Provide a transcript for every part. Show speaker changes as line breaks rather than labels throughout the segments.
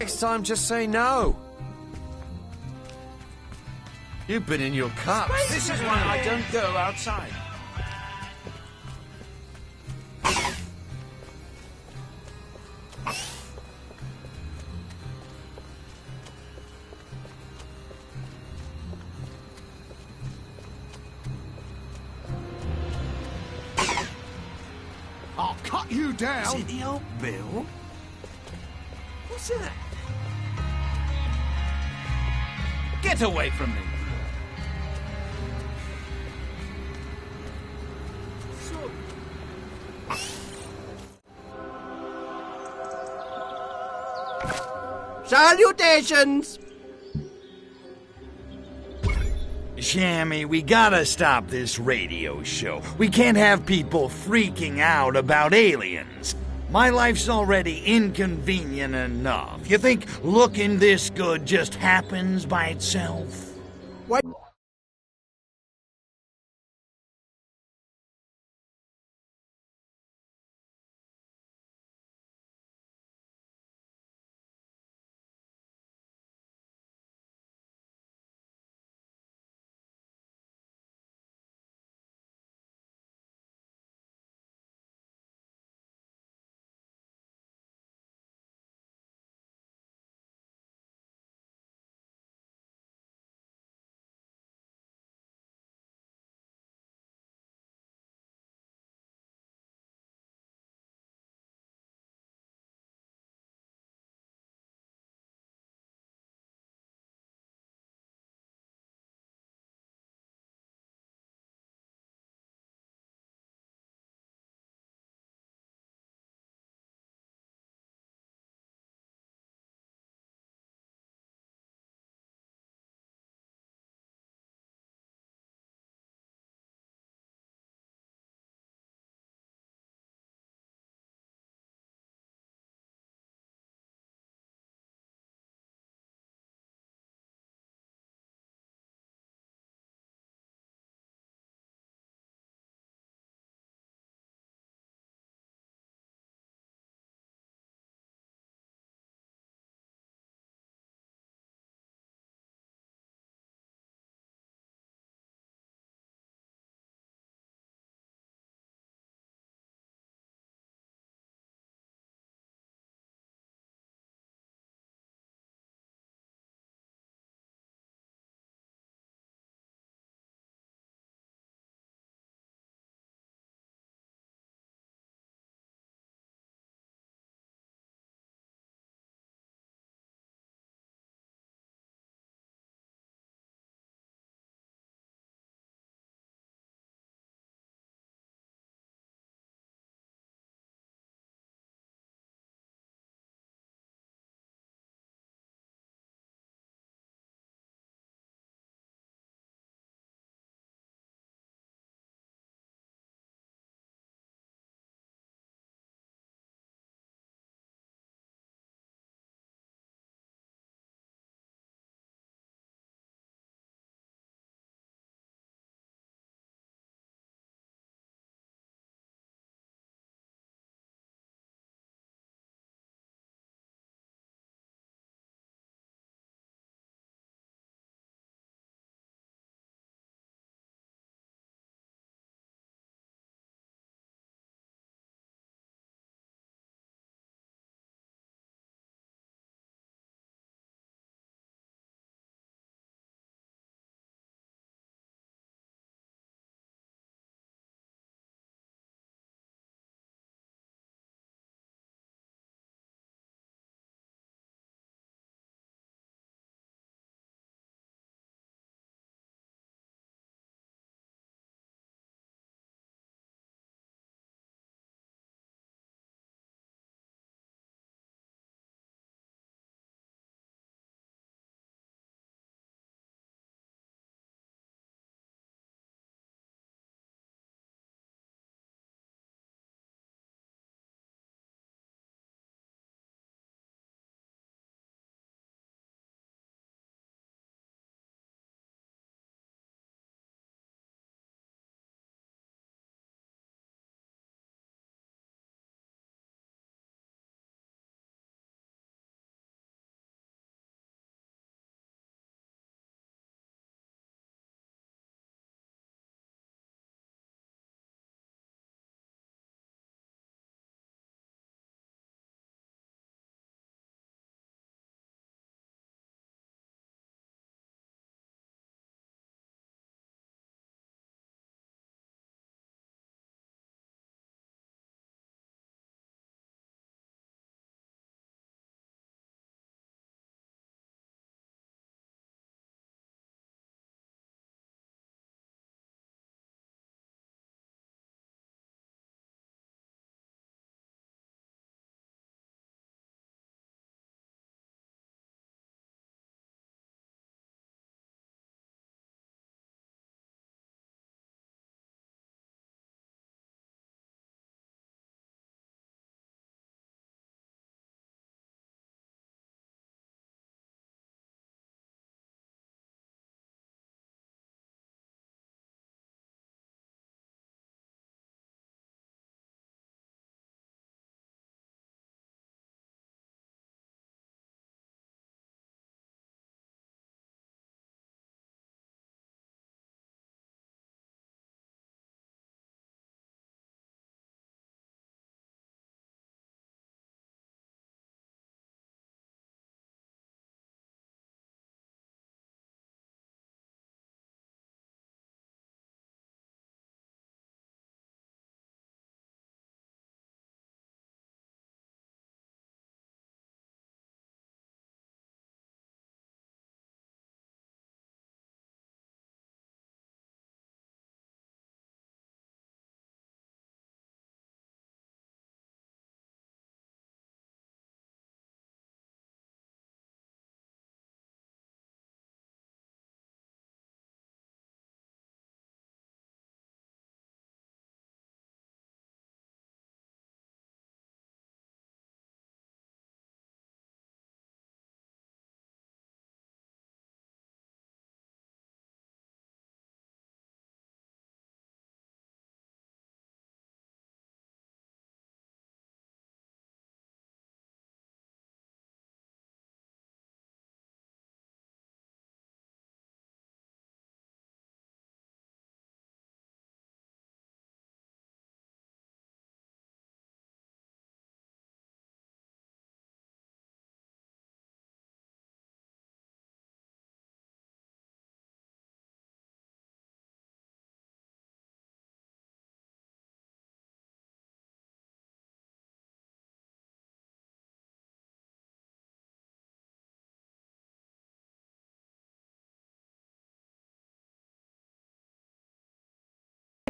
Next time, just say no. You've been in your cups.
This is why I don't go outside.
I'll cut you down.
Is it the old Bill? What's that? Get away from me.
Salutations!
Shammy, we gotta stop this radio show. We can't have people freaking out about aliens. My life's already inconvenient enough. You think looking this good just happens by itself?
What?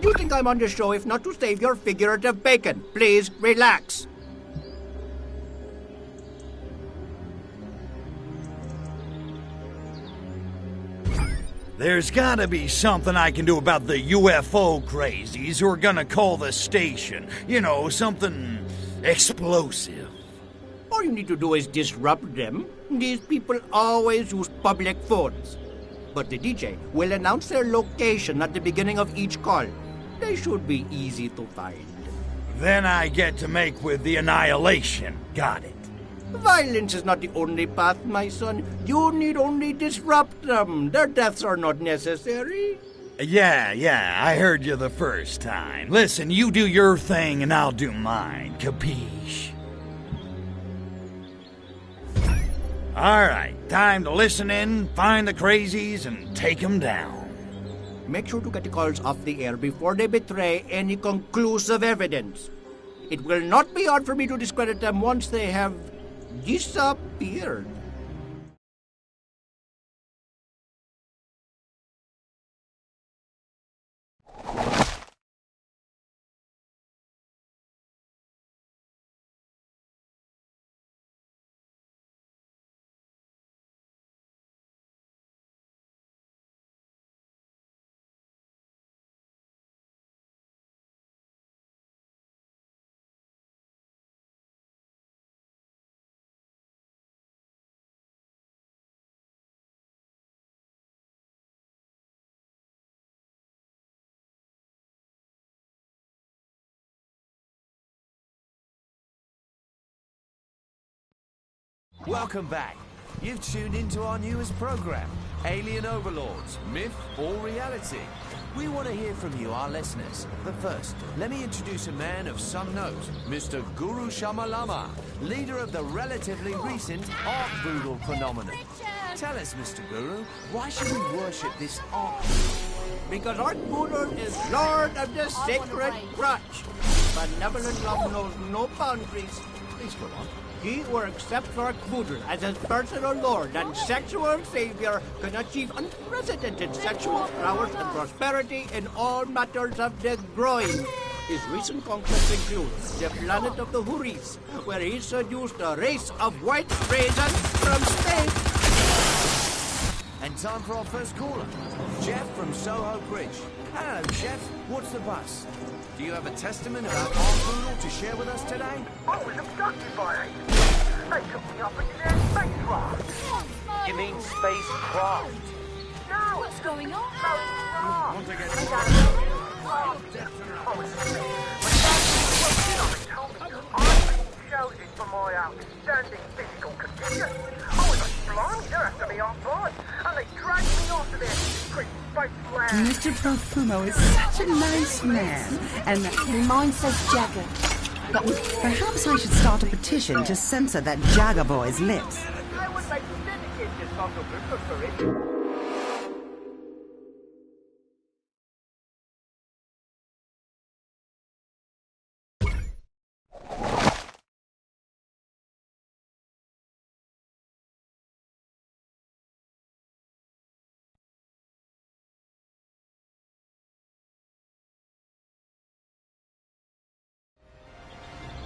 You think I'm on the show if not to save your figurative bacon. Please, relax.
There's gotta be something I can do about the UFO crazies who are gonna call the station. You know, something explosive.
All you need to do is disrupt them. These people always use public phones. But the DJ will announce their location at the beginning of each call. They should be easy to find.
Then I get to make with the Annihilation. Got it.
Violence is not the only path, my son. You need only disrupt them. Their deaths are not necessary.
Yeah, I heard you the first time. Listen, you do your thing and I'll do mine. Capiche? Alright, time to listen in, find the crazies, and take them down.
Make sure to get the calls off the air before they betray any conclusive evidence. It will not be hard for me to discredit them once they have disappeared.
Welcome back. You've tuned into our newest program, Alien Overlords, Myth or Reality. We want to hear from you, our listeners. But first, let me introduce a man of some note, Mr. Guru Shamalama, leader of the relatively recent Ark Voodoo phenomenon. Tell us, Mr. Guru, why should we worship this Ark Voodoo?
Because Ark Voodoo is Lord of the Sacred Crotch. Benevolent love knows no boundaries. Please go on. He who accepts Ark Voodoo as his personal lord and sexual savior can achieve unprecedented sexual prowess and prosperity in all matters of the groin. His recent conquests include the planet of the Huris, where he seduced a race of white raisins from space.
And time for our first caller, Jeff from Soho Bridge. Hello, Jeff. What's the buzz? Do you have a testament about Ark Voodoo to share with us today?
I was abducted by aliens. They took me up into their spacecraft.
You mean spacecraft?
No,
What's going on?
spacecraft.
Want to get
They had a I was asleep. My dad was told me I've been chosen for my outstanding physical condition. I was like, blimey, there has to be on board. And they dragged me off to their secret space lab.
Mr. Profumo is such a nice man, and
Mine says Jagger.
but perhaps I should start a petition to censor that Jagger boy's lips.
I would like to dedicate this song to Christopher.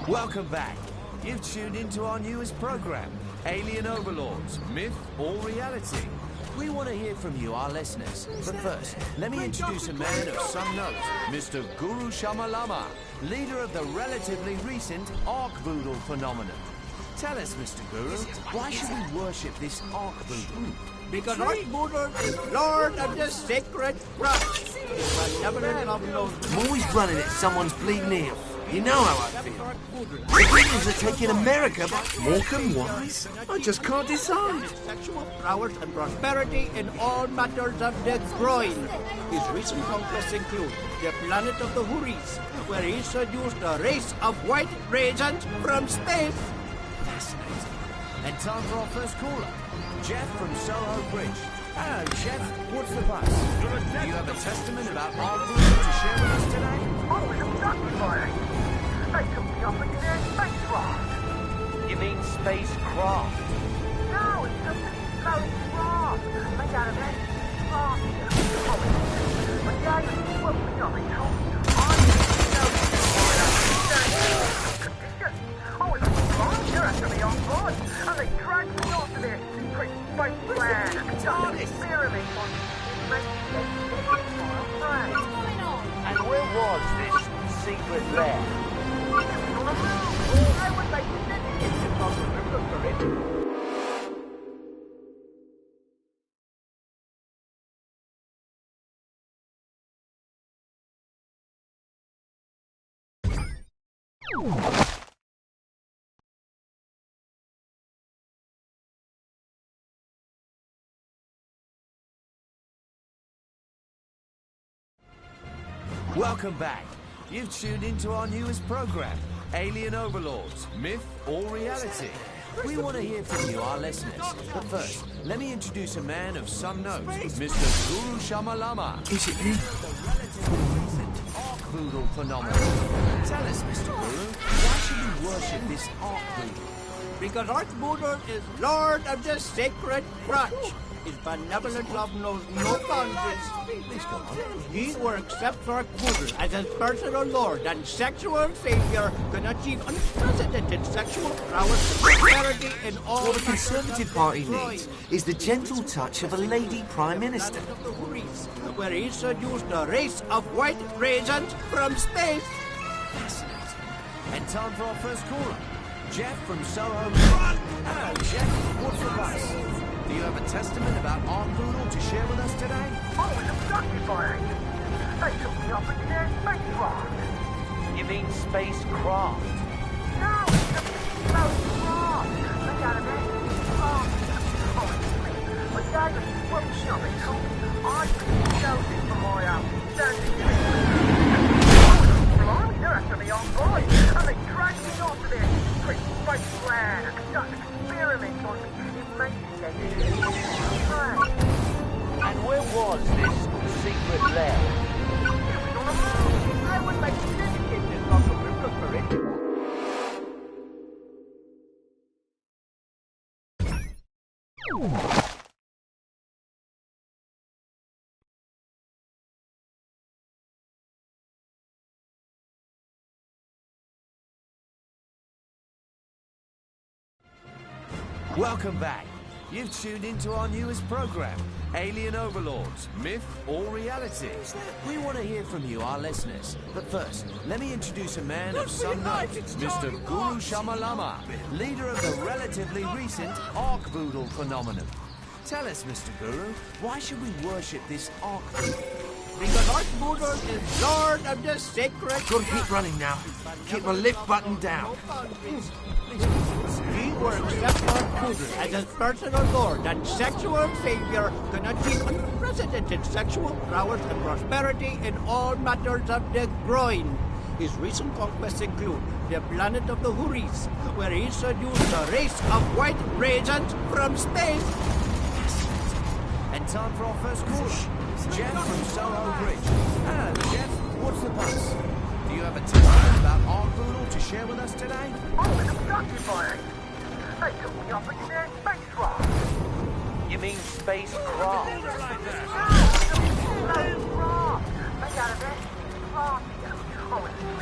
Welcome back. You've tuned into our newest program, Alien Overlords, Myth or Reality. We want to hear from you, our listeners. But first, let me introduce a man of some note, Mr. Guru Shamalama, leader of the relatively recent Ark Voodoo phenomenon. Tell us, Mr. Guru, why should we worship this Ark Voodoo?
Because Ark Voodoo is Lord of the Sacred Crotch. Benevolent love knows
I'm always running at someone's bleeding ear. You know how I feel. The Britons are taking America by Morecambe Wise. I just can't decide.
sexual prowess and prosperity in all matters of the groin. His recent conquests include the planet of the Huris, where he seduced a race of white raisins from space.
Fascinating. And time for our first caller, Jeff from Soho Bridge. Hello, Jeff. What's the buzz? Do you have a testament about Ark Voodoo to share with us today?
I was abducted by aliens. They took me up into their spacecraft.
You mean spacecraft?
No, it's just a floating raft. Made out of air. My dad woke me up and told me plan and conduct experiments on investigating file prey.
What's going on?
And where was this secret lair?
On a move. I would like to dedicate this document for it.
Welcome back. You've tuned into our newest program, Alien Overlords, Myth or Reality. We want to hear from you, our listeners. But first, let me introduce a man of some note, Mr. Guru Shamalama.
Is it me?
The relatively recent Ark Voodoo phenomenon. Tell us, Mr. Guru, why should we worship this Ark Voodoo?
Because Ark Voodoo is Lord of the Sacred Crotch. His benevolent love knows no boundaries. Please go on. He who accepts Ark Voodoo as his personal Lord and sexual savior can achieve unprecedented sexual prowess and prosperity in all...
What the Conservative Party needs is the gentle touch of a lady Prime Minister.
Of the Houris, where he seduced a race of white raisins from space.
Fascinating. And time for our first caller, Jeff from Soho. Hello, Jeff. What's the buzz? Do you have a testament about Ark Voodoo to share with us today?
I was abducted by aliens. They took me up into their spacecraft.
You mean spacecraft?
No, it's a spacecraft. They got a message. Honestly, my dad was watching on it. I've been chosen for my outstanding blind, they're after me on board, and they dragged me onto their secret space plan and conducted experiments on me.
And where was this secret lair?
I would like to dedicate this document for it.
Welcome back. You've tuned into our newest program, Alien Overlords, Myth or Reality. We want to hear from you, our listeners. But first, let me introduce a man of some note, Mr. Guru Shamalama, leader of the relatively recent Ark Voodoo phenomenon. Tell us, Mr. Guru, why should we worship this Ark Voodoo?
Because Ark Voodoo is Lord of the Sacred...
Gotta keep running now. Keep my lift button down.
He who accepts Ark Voodoo as his personal Lord and sexual savior can achieve unprecedented sexual prowess and prosperity in all matters of the groin. His recent conquests include the planet of the Houris, where he seduced a race of white raisins from space.
And time for our first caller, Jeff from Soho Bridge. Hello, Jeff. What's the buzz? Do you have a testament about Ark Voodoo to share with us today?
I was abducted by aliens. They took me up into their spacecraft.
You mean spacecraft?
They got a message. Honestly,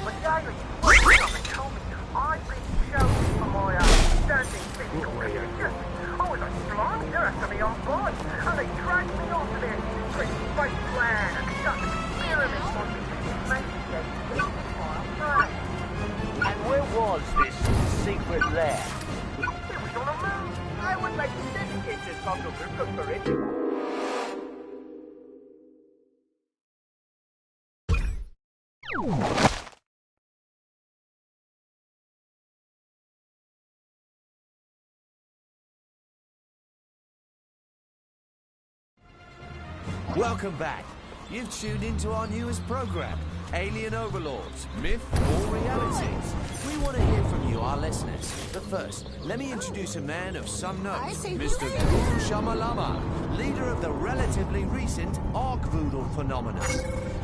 my dad was watching on it. Told me I've been chosen for my outstanding physical condition. I was a blind, they're after me on board, and they dragged me onto their secret space plan and conducted experiments on me. Investigating file prey.
And where was this secret lair?
It was on a moon.
I would like to dedicate this document for it.
Welcome back. You've tuned into our newest program, Alien Overlords, Myth or Reality. We want to hear from you, our listeners. But first, let me introduce a man of some note, Mr. Guru Shamalama, leader of the relatively recent Ark Voodoo phenomenon.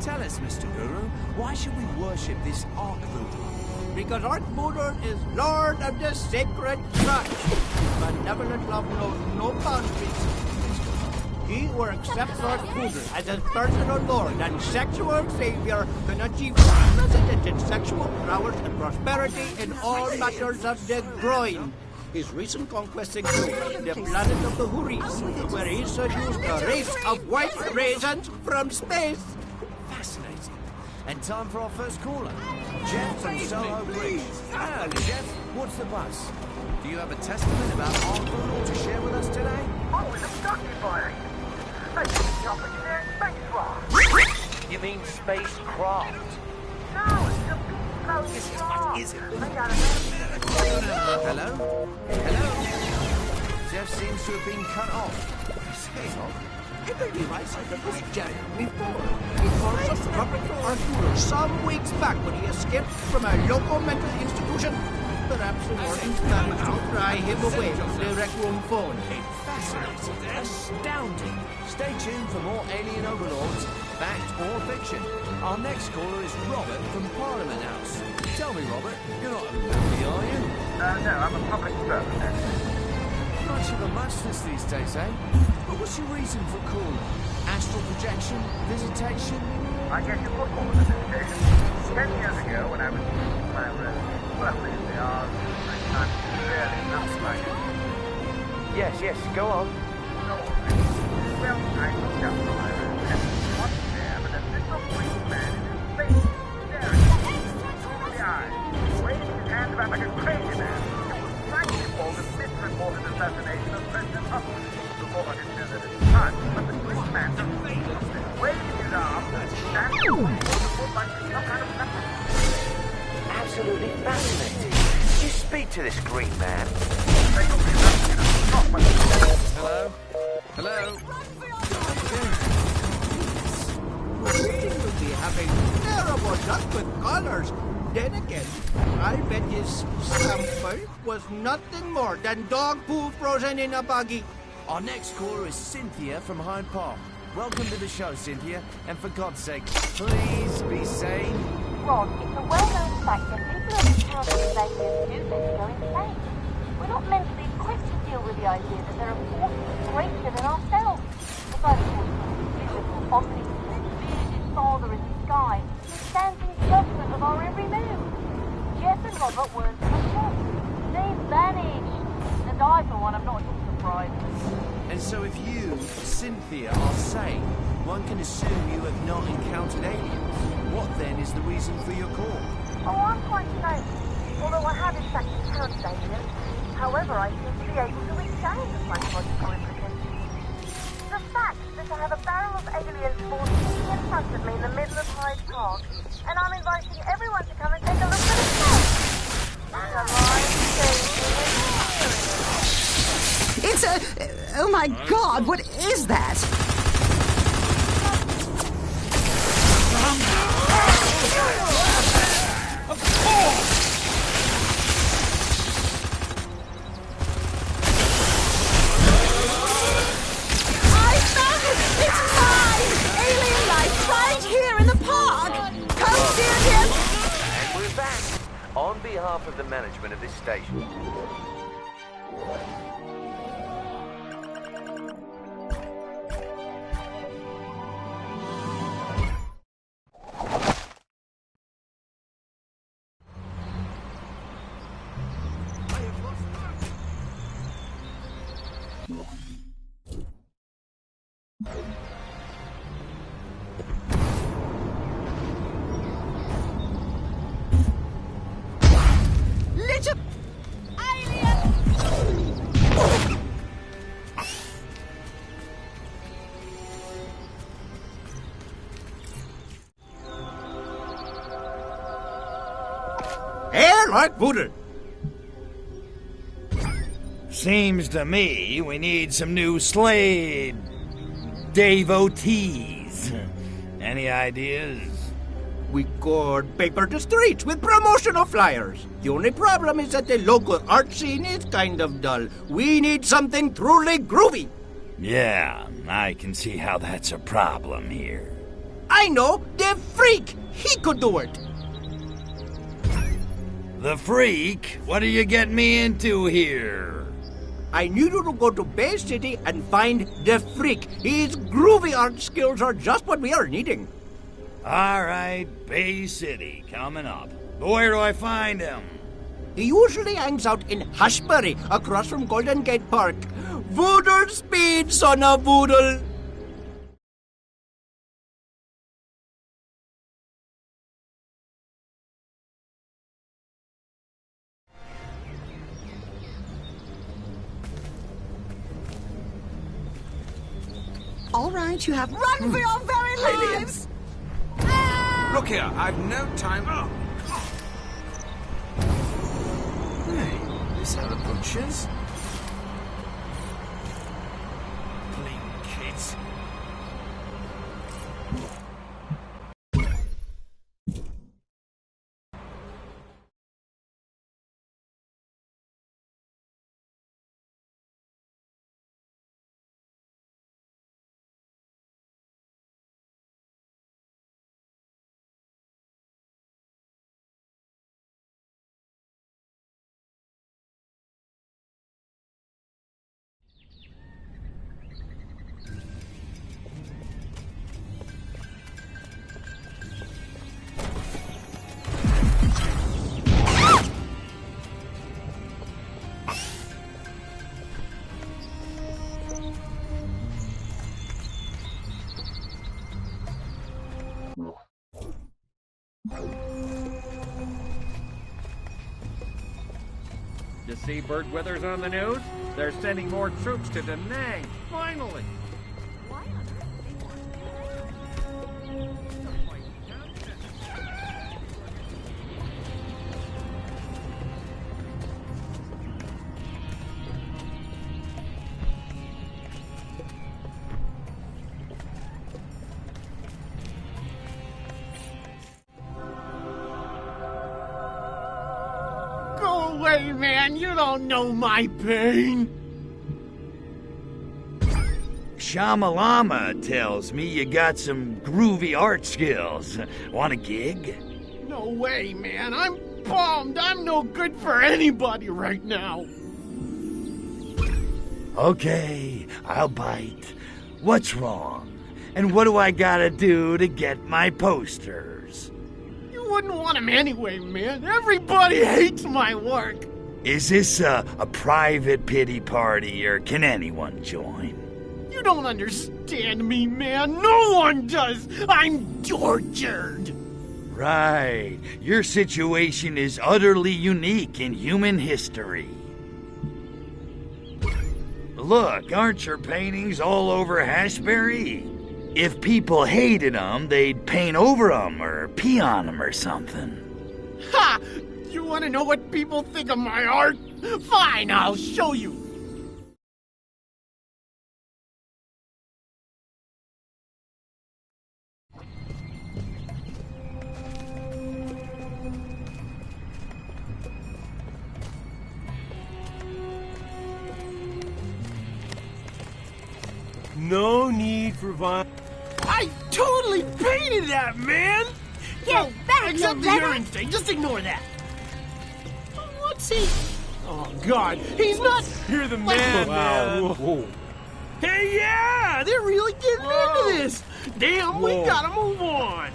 Tell us, Mr. Guru, why should we worship this Ark Voodoo?
Because Ark Voodoo is Lord of the Sacred Crotch. Benevolent love knows no boundaries. He who accepts Ark Voodoo as his personal Lord and sexual savior can achieve unprecedented sexual prowess and prosperity in all matters of the groin. His recent conquests include the planet of the Huris, where he seduced a race of white raisins from space.
Fascinating. And time for our first caller. Jeff from Soho Bridge. Hello, Jeff. What's the buzz? Do you have a testament about Arthur to share with us today?
I was abducted by aliens. They took me up into their spacecraft.
You mean spacecraft?
No, it's a big floating craft.
What is it?
They had an
Hello? Hello? Jeff seems to have been cut off.
It may be right side of this jet before. He caused some trouble to Arthur some weeks back when he escaped from a local mental institution. Perhaps the Wardens managed to pry him away from the rec room phone.
Fascinating. Astounding. Stay tuned for more alien overlords, fact or fiction. Our next caller is Robert from Parliament House. Tell me, Robert, you're not a lefty, are you?
No, I'm a public servant.
Much of a muchness these days, eh? But what's your reason for calling? Astral projection? Visitation?
I guess you could call it a visitation. 10 years ago, when I was in my room, well, they are really nothing like it.
Yes, go on.
No, well, I looked up from my room and watched there, but a little green man in his face, staring through the eyes, waving his hands about like a crazy man. It was right before the misreported assassination of President Humphrey. Before I didn't know that at the time, but the green man just waving his arms and standing like some kind of weapon.
Absolutely fascinating. You speak to this green man. Hello? Hello?
He would be having terrible luck with colors. Then again, I bet his sample was nothing more than dog poo frozen in a buggy.
Our next caller is Cynthia from Hyde Park. Welcome to the show, Cynthia. And for God's sake, please be sane.
Ron, it's a well-known fact that people in this town these days do tend to go insane. We're not mentally equipped to deal with the idea that there are forces greater than ourselves. Besides, of course, invisible, omnipotent, bearded father in the sky, who stands in judgment of our every move. Jeff and Robert weren't surprised. They vanished. And I, for one, am not at all surprised.
And so if you, Cynthia, are sane, one can assume you have not encountered aliens. What then is the reason for your call?
Oh, I'm quite sane. Although I have in fact encountered aliens. However, I seem to be able to retain the psychological implications. The fact that I have a barrel of alien spawn sitting in front of me in the middle of Hyde Park, and I'm inviting everyone to come and take a look at it now. It's a life-changing experience.
It's a... Oh my God, what is that?
Of course!
I found it! It's mine! Alien life right here in the park! Come, dear.
And we're back. On behalf of the management of this station.
Little...
Hair like Buddha.
Seems to me we need some new Slade devotees. Any ideas?
We could paper the streets with promotional flyers. The only problem is that the local art scene is kind of dull. We need something truly groovy.
Yeah, I can see how that's a problem here.
I know, the Freak. He could do it.
The Freak? What are you getting me into here?
I need you to go to Bay City and find the Freak. His groovy art skills are just what we are needing.
All right, Bay City, coming up. But where do I find him?
He usually hangs out in Hushbury, across from Golden Gate Park. Voodle speed, son of voodle.
All right, you have run for your very lives!
Look here, I've no time.
Hey, this how the butchers?
Bleeding kids.
You see Bird Withers on the news? They're sending more troops to Da Nang. Finally!
Why on earth do they want to do that?
Go away, man. You don't know my pain.
Shamalama tells me you got some groovy art skills. Want a gig?
No way, man. I'm bummed. I'm no good for anybody right now.
Okay, I'll bite. What's wrong? And what do I gotta do to get my posters?
You wouldn't want him anyway, man. Everybody hates my work.
Is this a private pity party, or can anyone join?
You don't understand me, man. No one does. I'm tortured.
Right. Your situation is utterly unique in human history. Look, aren't your paintings all over Hashberry? If people hated them, they'd paint over them or pee on them or something.
Ha! You want to know what people think of my art? Fine, I'll show you.
No need for violence.
I totally painted that, man!
Get back,
Except
you
the
leather-
urine stain. Just ignore that. What's he? Oh, God. He's not...
You're the man, man.
Whoa. Hey, yeah! They're really getting into this. Damn, we gotta move on.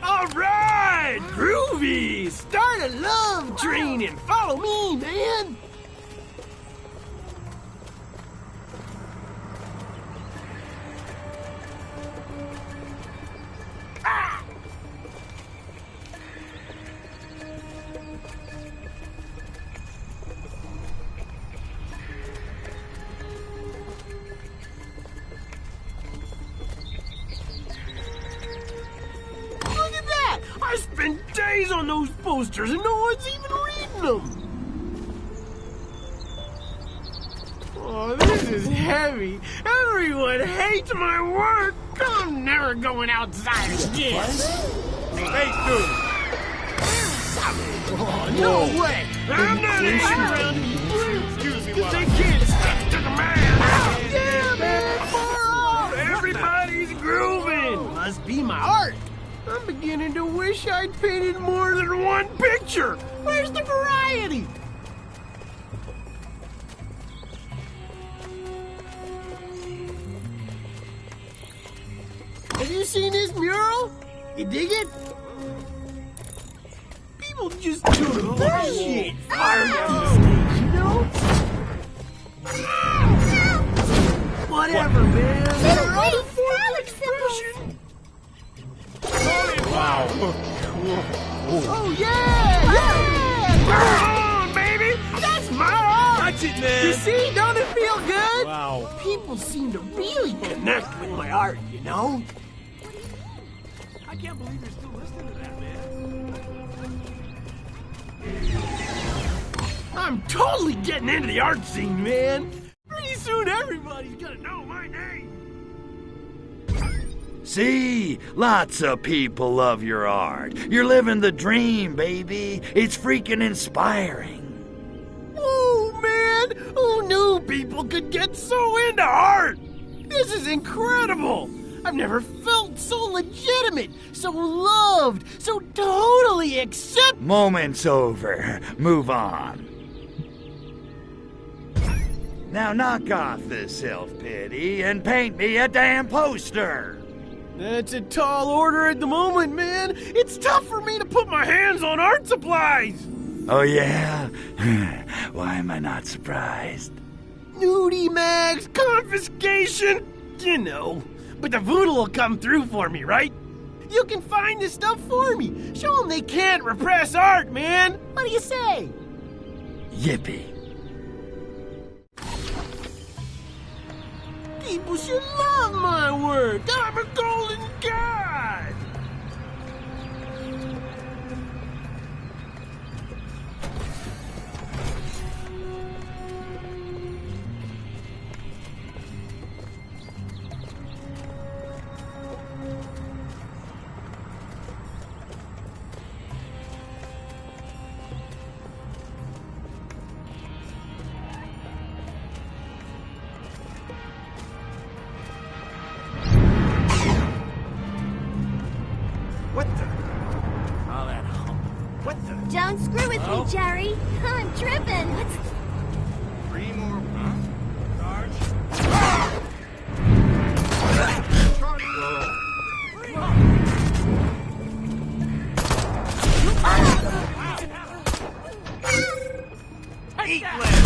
All right! Groovy! Start a love train and follow me, man! I spent days on those posters and no one's even reading them. Oh, this is heavy. Everyone hates my work. I'm never going outside again.
Hey, dude.
Oh, no way. I'm not hanging around these
Excuse me,
because they can't stick to the man. Yeah, man. Far off. Everybody's grooving. Must be my art. I'm beginning to wish I'd painted more than one picture. Where's the variety? Have you seen this mural? You dig it? People just do that shit. You know? Whatever, man.
Little Woody phallic symbols.
Wow.
Oh, yeah! Yeah!
Come on, baby!
That's my art!
Touch it, man!
You see, don't it feel good?
Wow.
People seem to really connect with my art, you know?
I can't believe you're still listening to that, man. I'm totally getting into the art scene, man. Pretty soon everybody's gonna know my name.
See? Lots of people love your art. You're living the dream, baby. It's freaking inspiring.
Oh, man! Who knew people could get so into art? This is incredible! I've never felt so legitimate, so loved, so totally accepted.
Moment's over. Move on. Now knock off the self-pity and paint me a damn poster.
That's a tall order at the moment, man. It's tough for me to put my hands on art supplies.
Oh, yeah? Why am I not surprised?
Nudie mags, confiscation, you know. But the voodoo will come through for me, right? You can find this stuff for me. Show them they can't repress art, man. What do you say?
Yippee.
People should love my work. I'm a golden god.
What the? Oh, that hump. What the?
Don't screw with me, Jerry. I'm tripping. What's...
3 more, huh? Sarge? Eat less!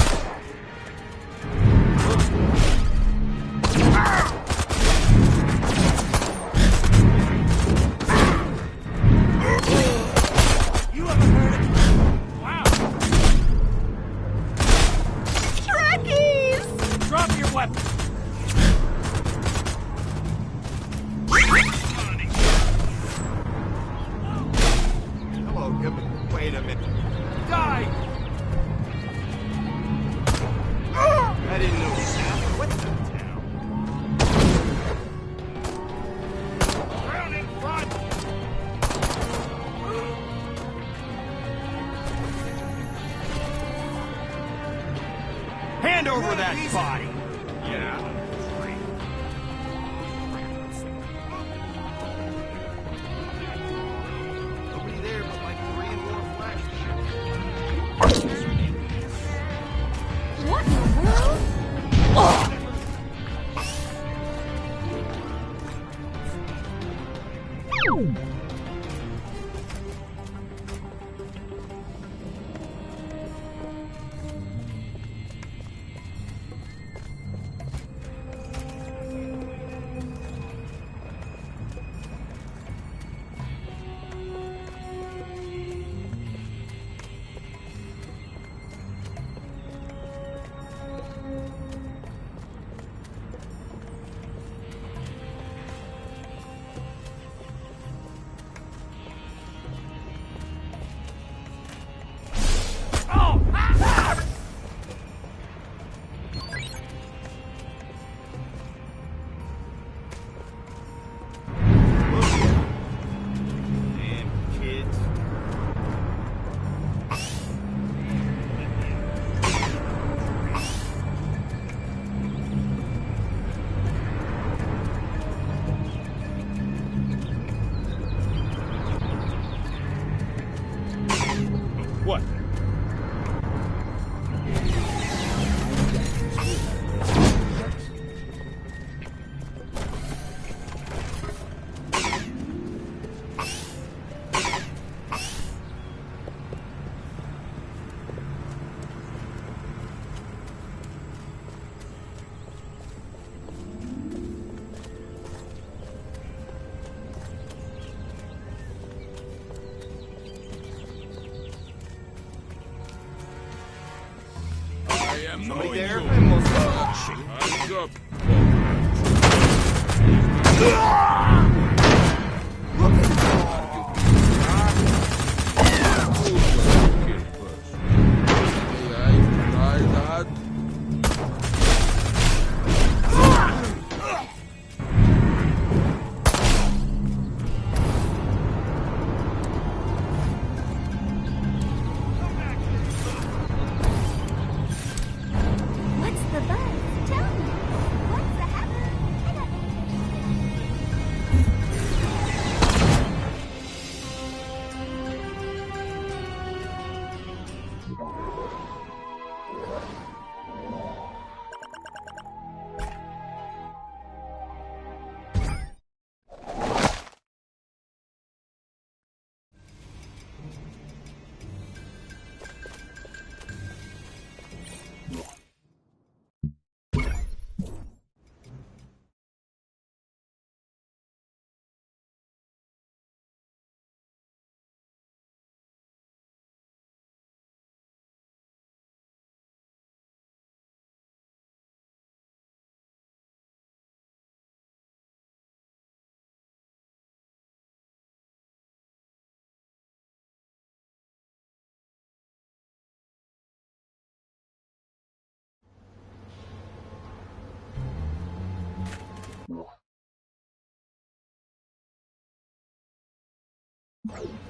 You haven't heard it? Wow!
Trekkies!
Drop your weapon! Hello, wait a minute. Die! I didn't know that. What the hell? Ground in front!
Hand over that body.
Yeah. Nobody there but like 3 more flash.
What in the world?
Somebody there? I almost
Hands up.
What's the buzz? Tell me. What's the happen? I got
Hands up.